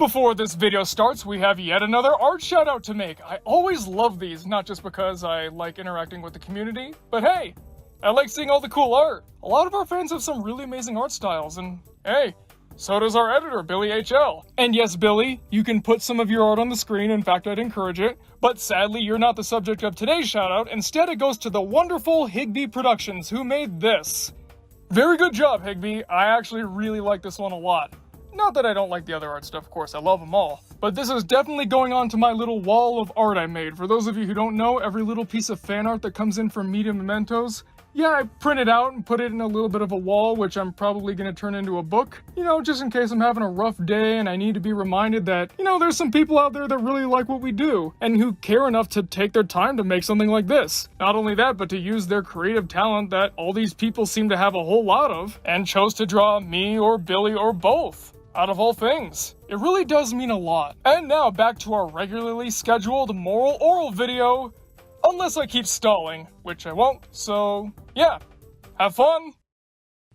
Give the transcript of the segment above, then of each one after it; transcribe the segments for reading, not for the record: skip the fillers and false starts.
Before this video starts, we have yet another art shout out to make. I always love these, not just because I like interacting with the community, but hey, I like seeing all the cool art. A lot of our fans have some really amazing art styles, and hey, so does our editor, Billy HL. And yes, Billy, you can put some of your art on the screen, in fact I'd encourage it, but sadly you're not the subject of today's shout out. Instead it goes to the wonderful Higby Productions, who made this. Very good job, Higby. I actually really like this one a lot. Not that I don't like the other art stuff, of course, I love them all. But this is definitely going on to my little wall of art I made. For those of you who don't know, every little piece of fan art that comes in from Media Mementos, yeah, I print it out and put it in a little bit of a wall, which I'm probably going to turn into a book. You know, just in case I'm having a rough day and I need to be reminded that, you know, there's some people out there that really like what we do and who care enough to take their time to make something like this. Not only that, but to use their creative talent that all these people seem to have a whole lot of and chose to draw me or Billy or both. Out of all things. It really does mean a lot. And now back to our regularly scheduled Moral Oral video. Unless I keep stalling, which I won't, so yeah, have fun!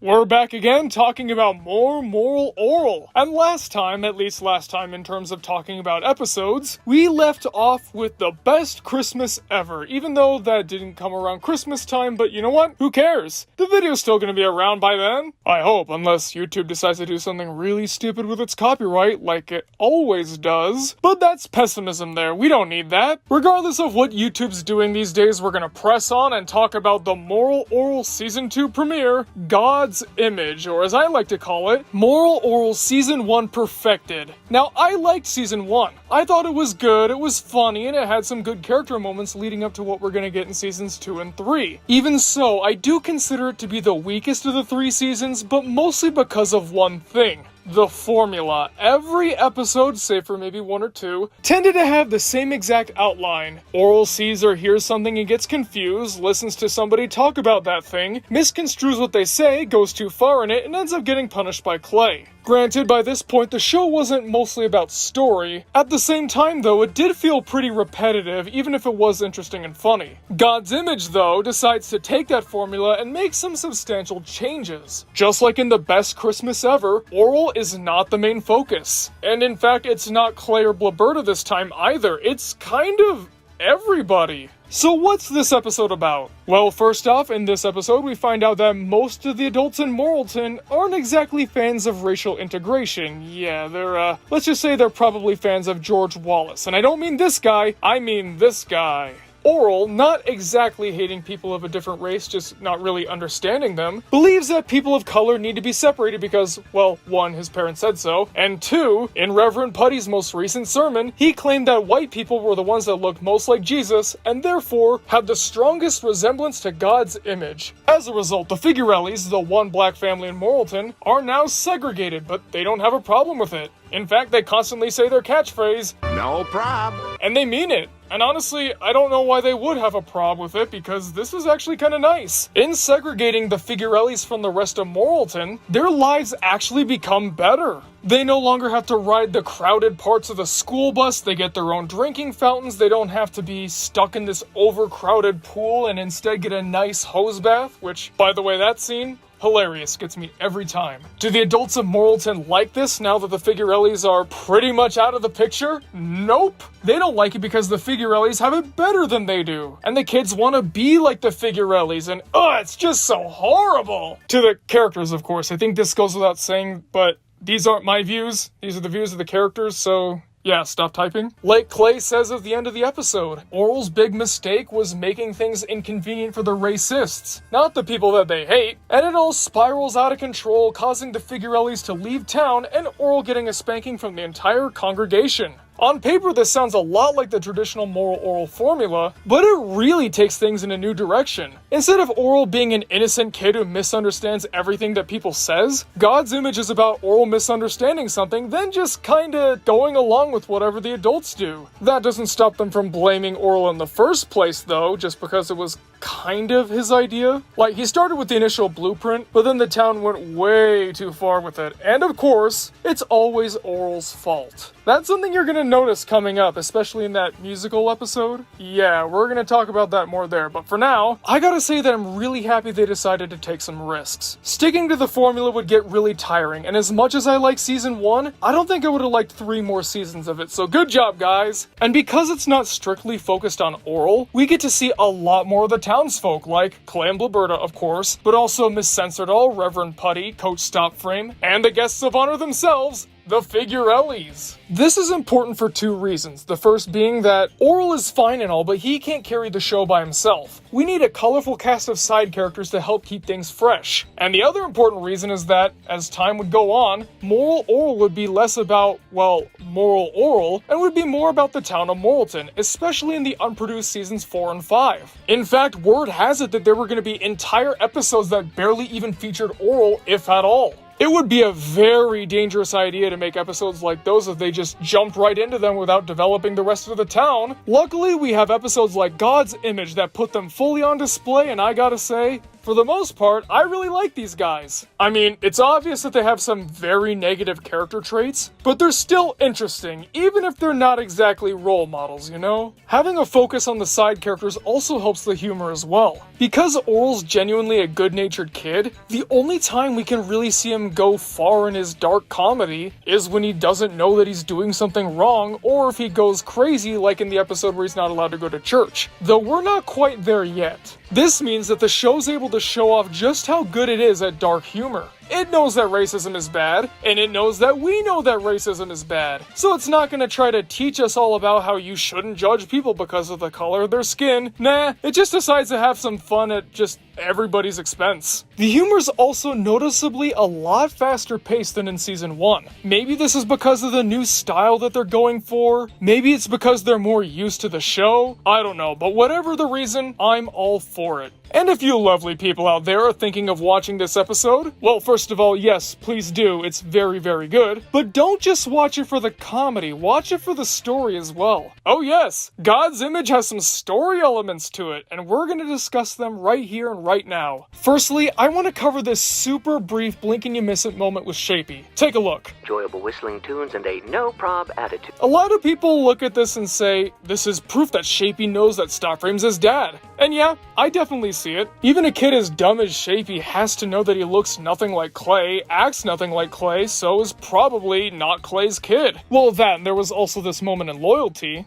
We're back again talking about more Moral Oral. And last time, at least last time in terms of talking about episodes, we left off with the best Christmas ever. Even though that didn't come around Christmas time, but you know what? Who cares? The video's still gonna be around by then. I hope, unless YouTube decides to do something really stupid with its copyright, like it always does. But that's pessimism there, we don't need that. Regardless of what YouTube's doing these days, we're gonna press on and talk about the Moral Oral Season 2 premiere, God's Image, or as I like to call it, Moral Oral Season 1 Perfected. Now, I liked Season 1. I thought it was good, it was funny, and it had some good character moments leading up to what we're gonna get in Seasons 2 and 3. Even so, I do consider it to be the weakest of the 3 seasons, but mostly because of one thing. The formula. Every episode, save for maybe 1 or 2, tended to have the same exact outline. Oral sees or hears something and gets confused, listens to somebody talk about that thing, misconstrues what they say, goes too far in it, and ends up getting punished by Clay. Granted, by this point, the show wasn't mostly about story. At the same time, though, it did feel pretty repetitive, even if it was interesting and funny. God's Image, though, decides to take that formula and make some substantial changes. Just like in the best Christmas ever, Oral is not the main focus. And in fact, it's not Clay or Blaberta this time either. It's kind of everybody. So what's this episode about? Well, first off, in this episode, we find out that most of the adults in Moralton aren't exactly fans of racial integration. Yeah, they're, let's just say they're probably fans of George Wallace. And I don't mean this guy, I mean this guy. Oral, not exactly hating people of a different race, just not really understanding them, believes that people of color need to be separated because, well, 1, his parents said so, and 2, in Reverend Putty's most recent sermon, he claimed that white people were the ones that looked most like Jesus, and therefore had the strongest resemblance to God's image. As a result, the Figurellis, the one black family in Moralton, are now segregated, but they don't have a problem with it. In fact, they constantly say their catchphrase, "No prob," and they mean it. And honestly, I don't know why they would have a prob with it, because this is actually kind of nice. In segregating the Figurellis from the rest of Moralton, their lives actually become better. They no longer have to ride the crowded parts of the school bus, they get their own drinking fountains, they don't have to be stuck in this overcrowded pool and instead get a nice hose bath, which, by the way, that scene, hilarious, gets me every time. Do the adults of Moralton like this now that the Figurellis are pretty much out of the picture? Nope! They don't like it because the Figurellis have it better than they do. And the kids want to be like the Figurellis, and it's just so horrible! To the characters, of course. I think this goes without saying, but these aren't my views. These are the views of the characters, so yeah, stop typing. Like Clay says at the end of the episode, Oral's big mistake was making things inconvenient for the racists, not the people that they hate, and it all spirals out of control, causing the Figurellis to leave town and Oral getting a spanking from the entire congregation. On paper, this sounds a lot like the traditional Moral Oral formula, but it really takes things in a new direction. Instead of Oral being an innocent kid who misunderstands everything that people says, God's Image is about Oral misunderstanding something, then just kinda going along with whatever the adults do. That doesn't stop them from blaming Oral in the first place, though, just because it was kind of his idea. Like, he started with the initial blueprint, but then the town went way too far with it. And of course, it's always Oral's fault. That's something you're gonna notice coming up, especially in that musical episode. Yeah, we're gonna talk about that more there, but for now, I gotta say that I'm really happy they decided to take some risks. Sticking to the formula would get really tiring, and as much as I like season 1, I don't think I would've liked 3 more seasons of it, so good job, guys! And because it's not strictly focused on Orel, we get to see a lot more of the townsfolk, like Clay and Blibberta, of course, but also Miss Censored-All, Reverend Putty, Coach Stopframe, and the guests of honor themselves, the Figurellis. This is important for 2 reasons. The first being that Orel is fine and all, but he can't carry the show by himself. We need a colorful cast of side characters to help keep things fresh. And the other important reason is that, as time would go on, Moral Orel would be less about, well, Moral Orel, and would be more about the town of Moralton, especially in the unproduced seasons 4 and 5. In fact, word has it that there were going to be entire episodes that barely even featured Orel, if at all. It would be a very dangerous idea to make episodes like those if they just jumped right into them without developing the rest of the town. Luckily, we have episodes like God's Image that put them fully on display, and I gotta say, for the most part, I really like these guys. I mean, it's obvious that they have some very negative character traits, but they're still interesting, even if they're not exactly role models, you know? Having a focus on the side characters also helps the humor as well. Because Orel's genuinely a good-natured kid, the only time we can really see him go far in his dark comedy is when he doesn't know that he's doing something wrong, or if he goes crazy like in the episode where he's not allowed to go to church. Though we're not quite there yet. This means that the show's able to show off just how good it is at dark humor. It knows that racism is bad, and it knows that we know that racism is bad. So it's not gonna try to teach us all about how you shouldn't judge people because of the color of their skin. Nah, it just decides to have some fun at just everybody's expense. The humor's also noticeably a lot faster paced than in season 1. Maybe this is because of the new style that they're going for. Maybe it's because they're more used to the show. I don't know, but whatever the reason, I'm all for it. And if you lovely people out there are thinking of watching this episode, well, first of all, yes, please do. It's very, very good. But don't just watch it for the comedy. Watch it for the story as well. Oh yes, God's Image has some story elements to it, and we're going to discuss them right here and right now. Firstly, I want to cover this super brief blink and you miss it moment with Shapey. Take a look. Enjoyable whistling tunes and a no-prob attitude. A lot of people look at this and say, this is proof that Shapey knows that Stopframe's his dad. And yeah, I definitely see it. Even a kid as dumb as Shapey has to know that he looks nothing like Clay, acts nothing like Clay, so is probably not Clay's kid. Well, that, and there was also this moment in Loyalty.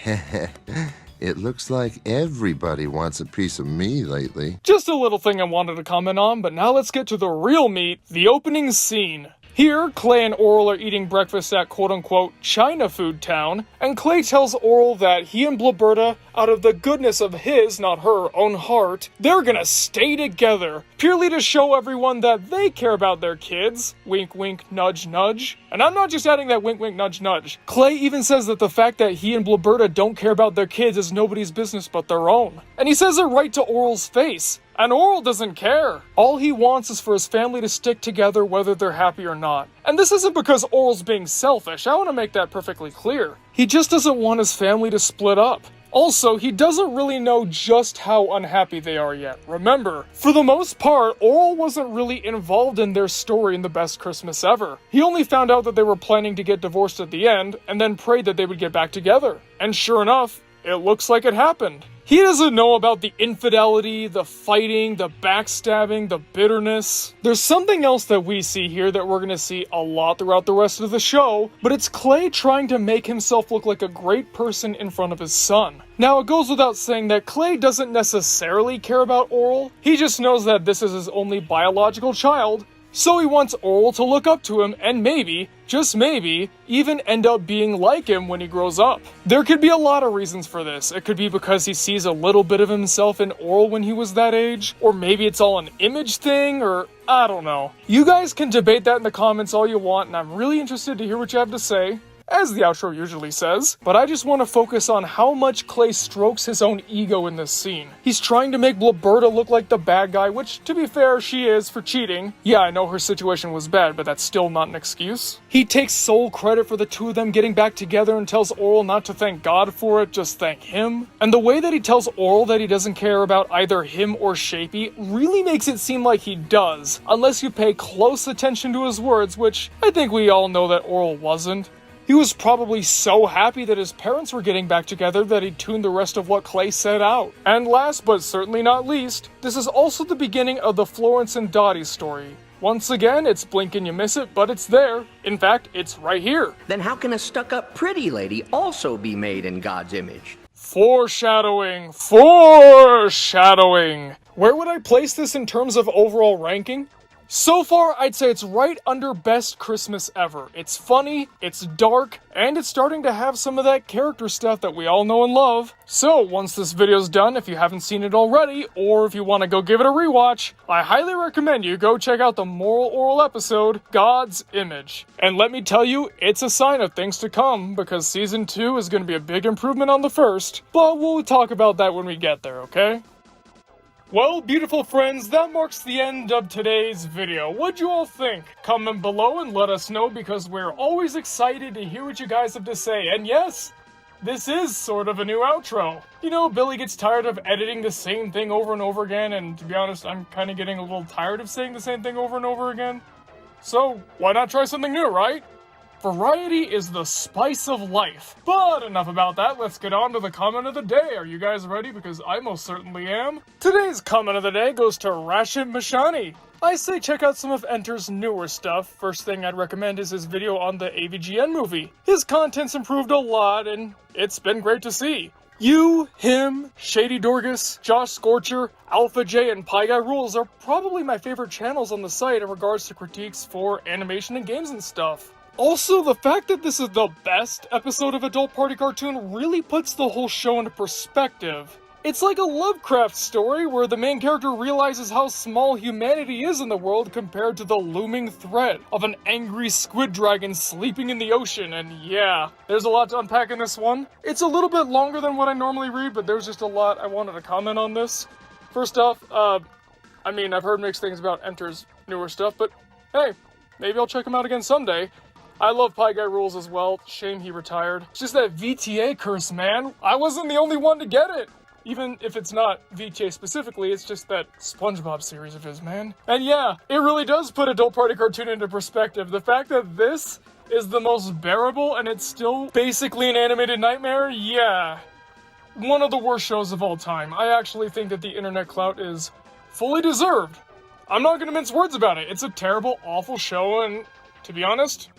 9! It looks like everybody wants a piece of me lately. Just a little thing I wanted to comment on, but now let's get to the real meat, the opening scene. Here, Clay and Orel are eating breakfast at quote-unquote China Food Town, and Clay tells Orel that he and Blibberta, out of the goodness of his, not her, own heart, they're gonna stay together, purely to show everyone that they care about their kids. Wink wink, nudge nudge. And I'm not just adding that wink wink, nudge nudge. Clay even says that the fact that he and Blibberta don't care about their kids is nobody's business but their own. And he says it right to Orel's face. And Orel doesn't care. All he wants is for his family to stick together whether they're happy or not. And this isn't because Orel's being selfish, I want to make that perfectly clear. He just doesn't want his family to split up. Also, he doesn't really know just how unhappy they are yet. Remember, for the most part, Orel wasn't really involved in their story in The Best Christmas Ever. He only found out that they were planning to get divorced at the end, and then prayed that they would get back together. And sure enough, it looks like it happened. He doesn't know about the infidelity, the fighting, the backstabbing, the bitterness. There's something else that we see here that we're gonna see a lot throughout the rest of the show, but it's Clay trying to make himself look like a great person in front of his son. Now, it goes without saying that Clay doesn't necessarily care about Orel. He just knows that this is his only biological child, so he wants Orel to look up to him and maybe, just maybe, even end up being like him when he grows up. There could be a lot of reasons for this. It could be because he sees a little bit of himself in Orel when he was that age, or maybe it's all an image thing, or I don't know. You guys can debate that in the comments all you want, and I'm really interested to hear what you have to say, as the outro usually says, but I just want to focus on how much Clay strokes his own ego in this scene. He's trying to make Blibberta look like the bad guy, which, to be fair, she is for cheating. Yeah, I know her situation was bad, but that's still not an excuse. He takes sole credit for the two of them getting back together and tells Orel not to thank God for it, just thank him. And the way that he tells Orel that he doesn't care about either him or Shapey really makes it seem like he does, unless you pay close attention to his words, which I think we all know that Orel wasn't. He was probably so happy that his parents were getting back together that he tuned the rest of what Clay set out. And last but certainly not least, this is also the beginning of the Florence and Dottie story. Once again, it's blink and you miss it, but it's there. In fact, it's right here. Then how can a stuck-up pretty lady also be made in God's image? Foreshadowing. Foreshadowing. Where would I place this in terms of overall ranking? So far, I'd say it's right under Best Christmas Ever. It's funny, it's dark, and it's starting to have some of that character stuff that we all know and love. So, once this video's done, if you haven't seen it already, or if you want to go give it a rewatch, I highly recommend you go check out the Moral Oral episode, God's Image. And let me tell you, it's a sign of things to come, because Season 2 is going to be a big improvement on the first, but we'll talk about that when we get there, okay? Well, beautiful friends, that marks the end of today's video. What'd you all think? Comment below and let us know because we're always excited to hear what you guys have to say. And yes, this is sort of a new outro. You know, Billy gets tired of editing the same thing over and over again, and to be honest, I'm kind of getting a little tired of saying the same thing over and over again. So, why not try something new, right? Variety is the spice of life. But enough about that, let's get on to the comment of the day. Are you guys ready? Because I most certainly am. Today's comment of the day goes to Rashid Mashani. I say check out some of Enter's newer stuff. First thing I'd recommend is his video on the AVGN movie. His content's improved a lot and it's been great to see. You, him, Shady Dorgus, Josh Scorcher, Alpha J, and Pie Guy Rules are probably my favorite channels on the site in regards to critiques for animation and games and stuff. Also, the fact that this is the best episode of Adult Party Cartoon really puts the whole show into perspective. It's like a Lovecraft story where the main character realizes how small humanity is in the world compared to the looming threat of an angry squid dragon sleeping in the ocean, and yeah, there's a lot to unpack in this one. It's a little bit longer than what I normally read, but there's just a lot I wanted to comment on this. First off, I've heard mixed things about Enter's newer stuff, but hey, maybe I'll check him out again someday. I love Pie Guy Rules as well. Shame he retired. It's just that VTA curse, man. I wasn't the only one to get it. Even if it's not VTA specifically, it's just that SpongeBob series of his, man. And yeah, it really does put Adult Party Cartoon into perspective. The fact that this is the most bearable and it's still basically an animated nightmare, yeah. One of the worst shows of all time. I actually think that the internet clout is fully deserved. I'm not gonna mince words about it. It's a terrible, awful show, and to be honest,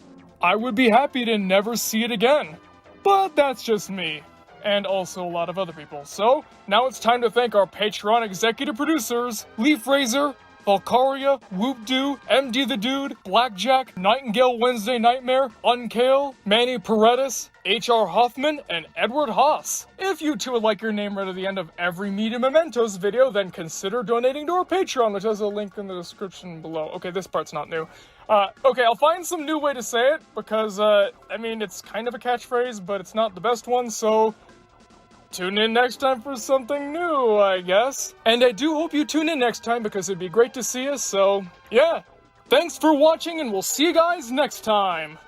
I would be happy to never see it again. But that's just me. And also a lot of other people. So, now it's time to thank our Patreon executive producers, Leaf Razor, Valkaria, Whoop-Doo, MD the Dude, Blackjack, Nightingale Wednesday Nightmare, Unkale, Manny Paredes, H.R. Hoffman, and Edward Haas. If you two would like your name read at the end of every Media Mementos video, then consider donating to our Patreon, which has a link in the description below. Okay, this part's not new. Okay, I'll find some new way to say it, because, it's kind of a catchphrase, but it's not the best one, so tune in next time for something new, I guess. And I do hope you tune in next time, because it'd be great to see us, so, yeah. Thanks for watching, and we'll see you guys next time.